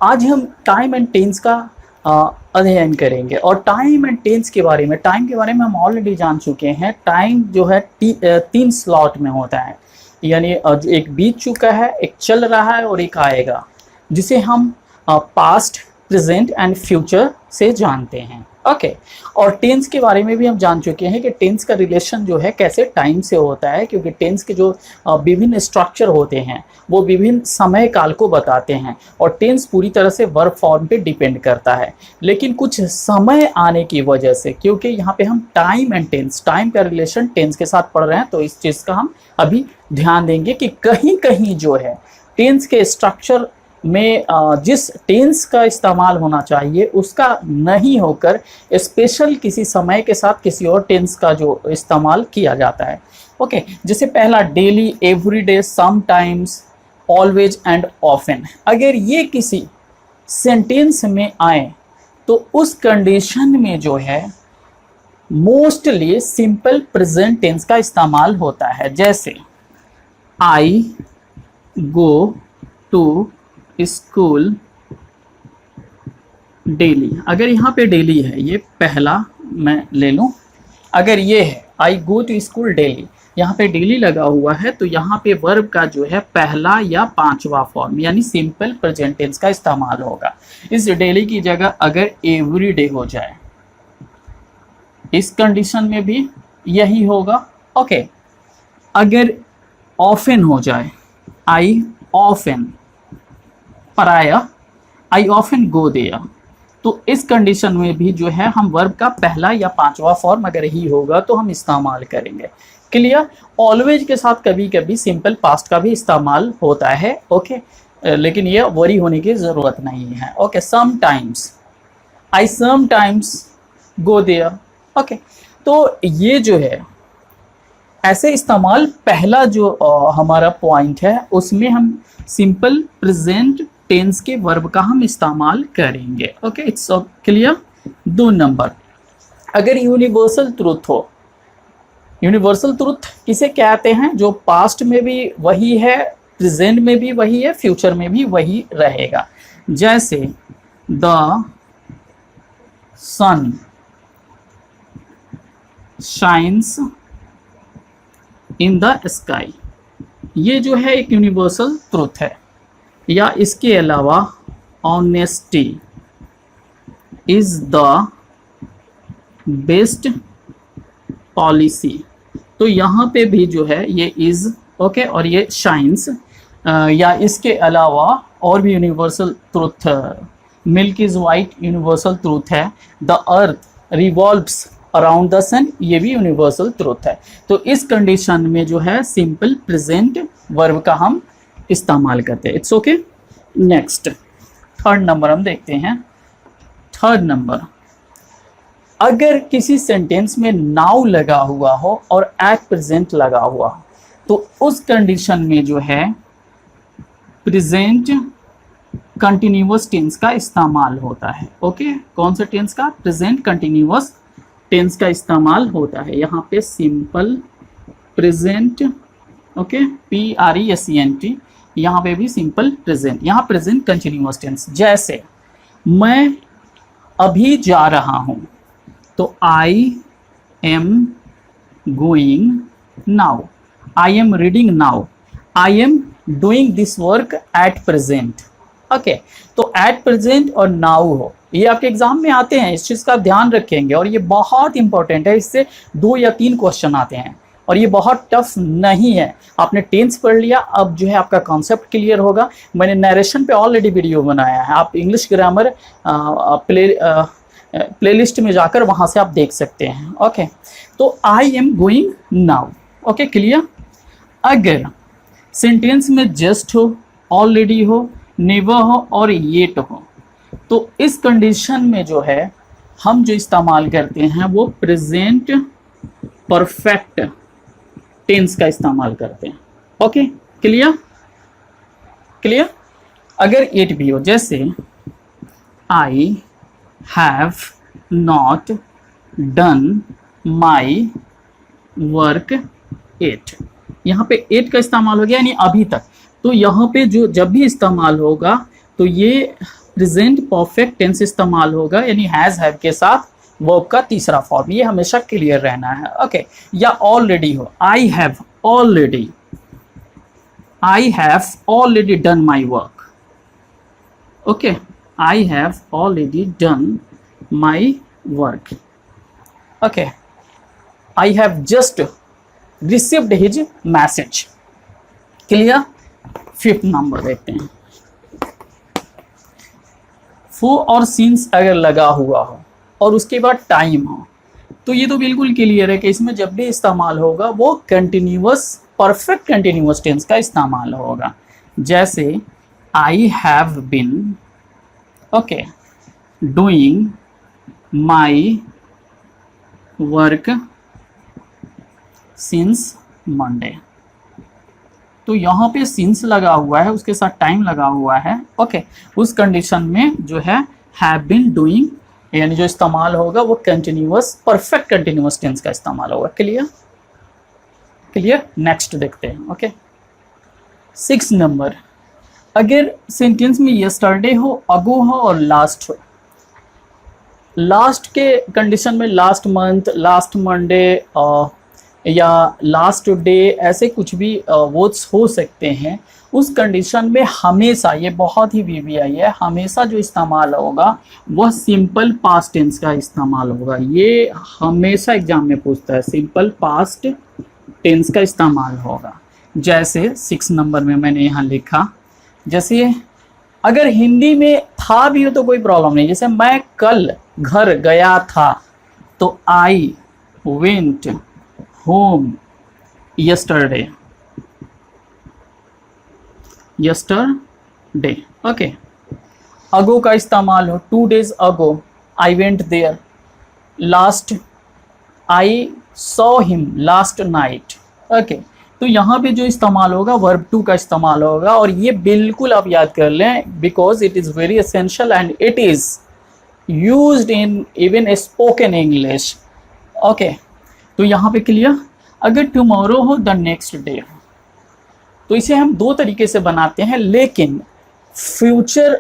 आज हम time and tense का अध्ययन करेंगे। और टाइम एंड टेंस के बारे में, टाइम के बारे में हम ऑलरेडी जान चुके हैं। टाइम जो है तीन स्लॉट में होता है, यानी एक बीत चुका है, एक चल रहा है और एक आएगा, जिसे हम पास्ट, प्रेजेंट एंड फ्यूचर से जानते हैं। ओके और टेंस के बारे में भी हम जान चुके हैं कि टेंस का रिलेशन जो है कैसे टाइम से होता है, क्योंकि टेंस के जो विभिन्न स्ट्रक्चर होते हैं वो विभिन्न समय काल को बताते हैं और टेंस पूरी तरह से वर्ब फॉर्म पे डिपेंड करता है। लेकिन कुछ समय आने की वजह से, क्योंकि यहाँ पे हम टाइम एंड टेंस, टाइम का रिलेशन टेंस के साथ पढ़ रहे हैं, तो इस चीज़ का हम अभी ध्यान देंगे कि कहीं कहीं जो है टेंस के स्ट्रक्चर में जिस टेंस का इस्तेमाल होना चाहिए उसका नहीं होकर स्पेशल किसी समय के साथ किसी और टेंस का जो इस्तेमाल किया जाता है। ओके जैसे पहला daily, everyday, sometimes, always and often. अगर ये किसी सेंटेंस में आए तो उस कंडीशन में जो है मोस्टली सिंपल प्रेजेंट टेंस का इस्तेमाल होता है। जैसे आई गो टू स्कूल डेली। अगर यहाँ पे डेली है, ये पहला मैं ले लूँ। अगर ये है आई गो टू स्कूल डेली, यहाँ पे डेली लगा हुआ है, तो यहाँ पे वर्ब का जो है पहला या पांचवा फॉर्म यानी सिंपल प्रेजेंट टेंस का इस्तेमाल होगा। इस डेली की जगह अगर एवरी डे हो जाए, इस कंडीशन में भी यही होगा। ओके अगर ऑफन हो जाए, आई ऑफन, पराया आई ऑफन गो देयर, तो इस कंडीशन में भी जो है हम वर्ब का पहला या पांचवा फॉर्म अगर ही होगा तो हम इस्तेमाल करेंगे। क्लियर। ऑलवेज के साथ कभी कभी सिंपल पास्ट का भी इस्तेमाल होता है। ओके लेकिन ये वरी होने की ज़रूरत नहीं है। Okay sometimes, I sometimes go there. Okay तो ये जो है ऐसे इस्तेमाल, पहला जो हमारा पॉइंट है उसमें हम सिंपल प्रेजेंट टेंस के वर्ब का हम इस्तेमाल करेंगे। Okay it's clear. 2 नंबर, अगर यूनिवर्सल ट्रूथ हो, यूनिवर्सल ट्रूथ किसे कहते हैं? जो पास्ट में भी वही है, प्रेजेंट में भी वही है, फ्यूचर में भी वही रहेगा। जैसे the sun shines in the sky, ये जो है एक यूनिवर्सल ट्रूथ है। या इसके अलावा honesty is the best policy, तो यहाँ पे भी जो है ये इज ओके और ये शाइन्स। या इसके अलावा और भी universal truth, milk is white universal truth है। The earth revolves around the sun, ये भी यूनिवर्सल ट्रूथ है। तो इस कंडीशन में जो है सिंपल प्रेजेंट वर्ब का हम इस्तेमाल करते हैं। It's okay. Next 3rd number हम देखते हैं। 3rd नंबर, अगर किसी सेंटेंस में नाउ लगा हुआ हो और एट प्रेजेंट लगा हुआ हो तो उस कंडीशन में जो है प्रेजेंट कंटिन्यूअस टेंस का इस्तेमाल होता है। ओके कौन सा टेंस का? प्रेजेंट कंटिन्यूअस टेंस का इस्तेमाल होता है। यहाँ पे सिंपल प्रेजेंट, ओके PRESENT, यहाँ पे भी सिंपल प्रेजेंट, यहाँ प्रेजेंट कंटिन्यूअस टेंस। जैसे मैं अभी जा रहा हूँ, तो I am going now, I am reading now, I am doing this work at present. Okay तो एट प्रेजेंट और नाउ हो, ये आपके एग्जाम में आते हैं, इस चीज़ का ध्यान रखेंगे और ये बहुत इंपॉर्टेंट है। इससे 2 या 3 क्वेश्चन आते हैं और ये बहुत टफ नहीं है। आपने टेंस पढ़ लिया, अब जो है आपका कॉन्सेप्ट क्लियर होगा। मैंने नरेशन पे ऑलरेडी वीडियो बनाया है, आप इंग्लिश ग्रामर प्लेलिस्ट में जाकर वहाँ से आप देख सकते हैं। ओके तो I am going now. Okay clear. अगर सेंटेंस में जस्ट हो, ऑलरेडी हो, नेवर हो और येट हो, तो इस कंडीशन में जो है हम जो इस्तेमाल करते हैं वो प्रेजेंट परफेक्ट टेंस का इस्तेमाल करते हैं। Okay clear. क्लियर। अगर इट भी हो, जैसे I have not done my work at, यहाँ पे एट का इस्तेमाल हो गया यानी अभी तक। तो यहाँ पे जो जब भी इस्तेमाल होगा तो ये प्रेजेंट परफेक्ट टेंस इस्तेमाल होगा, यानी हैज हैव के साथ वर्ब का तीसरा फॉर्म, ये हमेशा क्लियर रहना है। ओके, या ऑलरेडी हो, I have already done my work. Okay, I have already done my work. Okay, I have just received his message. Clear. 5th number देखते हैं। फॉर और सिंस अगर लगा हुआ हो और उसके बाद टाइम हो, तो ये तो बिल्कुल क्लियर है कि इसमें जब भी इस्तेमाल होगा वो कंटिन्यूअस, परफेक्ट कंटिन्यूअस टेंस का इस्तेमाल होगा। जैसे I have been okay doing my work since Monday. तो यहाँ पे सिंस लगा हुआ है, उसके साथ टाइम लगा हुआ है। ओके, उस कंडीशन में जो है हैव बीन डूइंग, यानी जो इस्तेमाल होगा वो कंटिन्यूअस, परफेक्ट कंटिन्यूअस टेंस का इस्तेमाल होगा। क्लियर। नेक्स्ट देखते हैं। ओके, 6 नंबर, अगर सेंटेंस में यस्टरडे हो, अगो हो और लास्ट हो, लास्ट के कंडीशन में लास्ट मंथ, लास्ट मंडे या लास्ट डे, ऐसे कुछ भी वर्ड्स हो सकते हैं। उस कंडीशन में हमेशा, ये बहुत ही वीवीआई है, हमेशा जो इस्तेमाल होगा वह सिंपल पास्ट टेंस का इस्तेमाल होगा। ये हमेशा एग्जाम में पूछता है, सिंपल पास्ट टेंस का इस्तेमाल होगा। जैसे 6 नंबर में मैंने यहाँ लिखा, जैसे अगर हिंदी में था भी हो तो कोई प्रॉब्लम नहीं, जैसे मैं कल घर गया था, तो I went home yesterday। Okay, ago का इस्तेमाल हो, 2 days ago I went there। Last, I saw him last night। Okay, तो यहाँ पे जो इस्तेमाल होगा वर्ब टू का इस्तेमाल होगा, और ये बिल्कुल आप याद कर लें, because it is very essential and it is used in even spoken English. Okay, तो यहाँ पे क्लियर। अगर टुमारो हो, द नेक्स्ट डे हो, तो इसे हम 2 तरीके से बनाते हैं, लेकिन फ्यूचर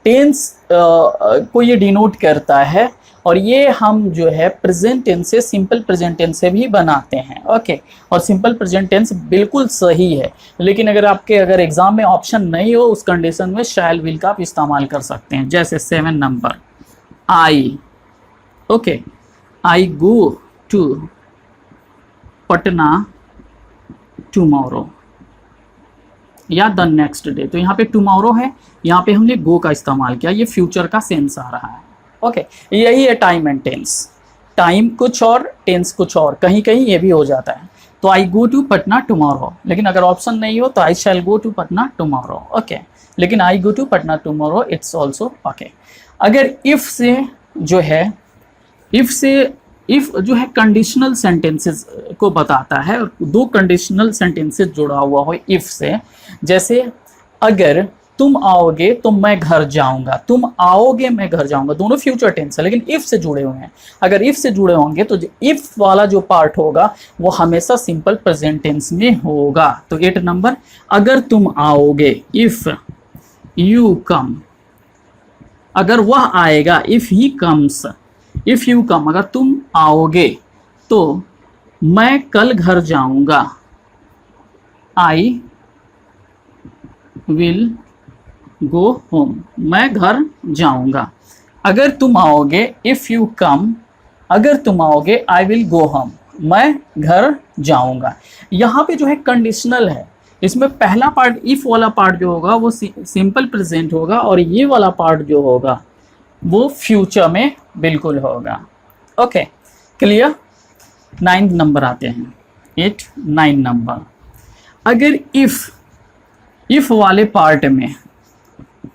टेंस को ये डिनोट करता है, और ये हम जो है प्रेजेंट टेंस से, सिंपल प्रेजेंट टेंस से भी बनाते हैं। ओके, और सिंपल प्रेजेंट टेंस बिल्कुल सही है, लेकिन अगर एग्जाम में ऑप्शन नहीं हो, उस कंडीशन में शैल विल का आप इस्तेमाल कर सकते हैं। जैसे 7 number, I go to Patna tomorrow या द नेक्स्ट डे। तो यहाँ पे टुमारो है, यहाँ पे हमने गो का इस्तेमाल किया, ये फ्यूचर का सेंस आ रहा है। ओके, यही है टाइम एंड टेंस। टाइम कुछ और, टेंस कुछ और, कहीं कहीं ये भी हो जाता है। तो I go to Patna tomorrow, लेकिन अगर ऑप्शन नहीं हो तो I shall go to Patna tomorrow. Okay, लेकिन I go to Patna tomorrow it's also okay. अगर इफ से जो है, इफ जो है कंडीशनल सेंटेंसेस को बताता है, 2 कंडीशनल सेंटेंसेस जुड़ा हुआ हो इफ से। जैसे अगर तुम आओगे तो मैं घर जाऊंगा, तुम आओगे मैं घर जाऊंगा, दोनों फ्यूचर टेंस है, लेकिन इफ से जुड़े हुए हैं। अगर इफ से जुड़े होंगे तो इफ वाला जो पार्ट होगा वो हमेशा सिंपल प्रेजेंट टेंस में होगा। तो 8 नंबर, अगर तुम आओगे, इफ यू कम, अगर वह आएगा, if he comes, if you come, अगर तुम आओगे तो मैं कल घर जाऊंगा, आई विल गो होम, मैं घर जाऊंगा। अगर तुम आओगे, इफ यू कम, अगर तुम आओगे, आई विल गो होम, मैं घर जाऊंगा। यहाँ पे जो है कंडीशनल है, इसमें पहला पार्ट, इफ वाला पार्ट जो होगा वो सिंपल प्रेजेंट होगा, और ये वाला पार्ट जो होगा वो फ्यूचर में बिल्कुल होगा। Okay, clear. 9 नंबर आते हैं, 9 नंबर, अगर इफ वाले पार्ट में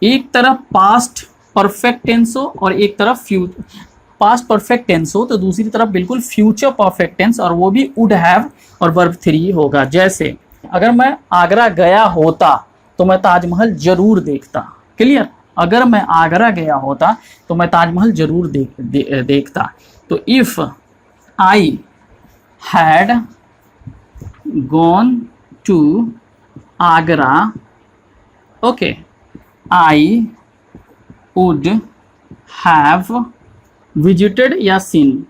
एक तरफ पास्ट परफेक्ट टेंस हो और एक तरफ पास्ट परफेक्ट टेंस हो, तो दूसरी तरफ बिल्कुल फ्यूचर परफेक्ट टेंस, और वो भी वुड हैव और वर्ब 3 होगा। जैसे अगर मैं आगरा गया होता तो मैं ताजमहल जरूर देखता। क्लियर। अगर मैं आगरा गया होता तो मैं ताजमहल जरूर देखता। तो if I had gone to Agra, okay, I would have visited या सीन,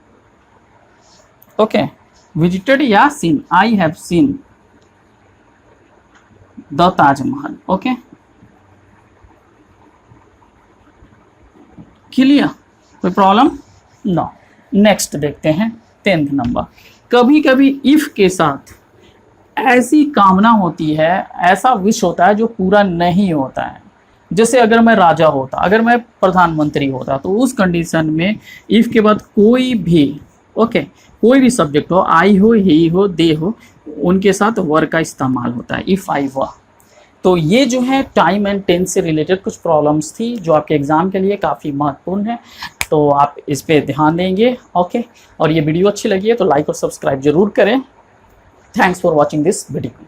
ओके, विजिटेड या seen, I have seen the Taj Mahal, okay, clear, कोई प्रॉब्लम? नो। नेक्स्ट देखते हैं 10th नंबर। कभी कभी इफ के साथ ऐसी कामना होती है, ऐसा विश होता है जो पूरा नहीं होता है। जैसे अगर मैं राजा होता, अगर मैं प्रधानमंत्री होता, तो उस कंडीशन में इफ के बाद कोई भी, ओके, कोई भी सब्जेक्ट हो, आई हो, ही हो, दे हो, उनके साथ वर का इस्तेमाल होता है, इफ आई वर। तो ये जो है टाइम एंड टेंस से रिलेटेड कुछ प्रॉब्लम्स थी जो आपके एग्जाम के लिए काफ़ी महत्वपूर्ण है, तो आप इस पे ध्यान देंगे, ओके। और ये वीडियो अच्छी लगी है तो लाइक और सब्सक्राइब जरूर करें। Thanks for watching this video.